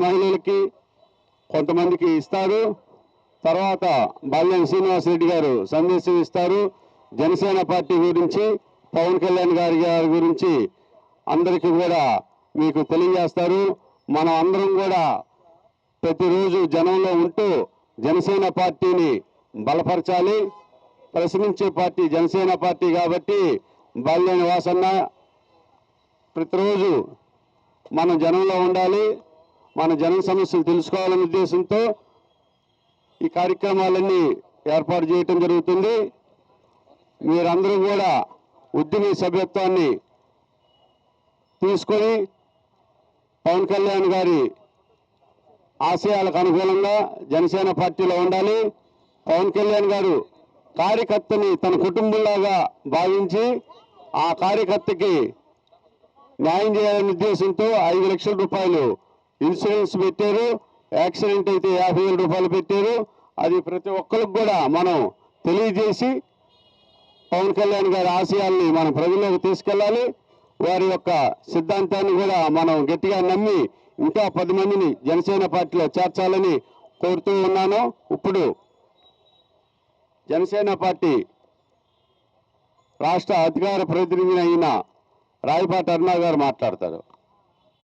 మహిళలకి కొంతమందికి ఇస్తారు. తర్వాత బాలినేని శ్రీనివాసరెడ్డి గారు సందేశం ఇస్తారు. జనసేన పార్టీ గురించి, పవన్ కళ్యాణ్ గారి గురించి అందరికీ కూడా మీకు తెలియజేస్తారు. మనం అందరం కూడా ప్రతిరోజు జనంలో ఉంటూ జనసేన పార్టీని బలపరచాలి. ప్రశ్నించే పార్టీ జనసేన పార్టీ కాబట్టి బాలినేని వాసన్న ప్రతిరోజు మనం జనంలో ఉండాలి. మన జన సమస్యలు తెలుసుకోవాలనే ఉద్దేశంతో ఈ కార్యక్రమాలన్నీ ఏర్పాటు చేయటం జరుగుతుంది. మీరందరూ కూడా ఉద్యమ సభ్యత్వాన్ని తీసుకొని పవన్ కళ్యాణ్ గారి ఆశయాలకు అనుకూలంగా జనసేన పార్టీలో ఉండాలి. పవన్ కళ్యాణ్ గారు కార్యకర్తని తన కుటుంబంలాగా భావించి ఆ కార్యకర్తకి న్యాయం చేయాలనే ఉద్దేశంతో 5 లక్షల రూపాయలు ఇన్సూరెన్స్ పెట్టారు. యాక్సిడెంట్ అయితే 50,000 రూపాయలు పెట్టారు. అది ప్రతి ఒక్కరికి కూడా మనం తెలియజేసి పవన్ కళ్యాణ్ గారి ఆశయాల్ని మనం ప్రజల్లోకి తీసుకెళ్ళాలి. వారి యొక్క సిద్ధాంతాన్ని కూడా మనం గట్టిగా నమ్మి ఇంకా 10 మందిని జనసేన పార్టీలో చేర్చాలని కోరుతూ ఉన్నాను. ఇప్పుడు జనసేన పార్టీ రాష్ట్ర అధికార ప్రతినిధి అయిన రాయపాటి అరుణ గారు మాట్లాడతారు.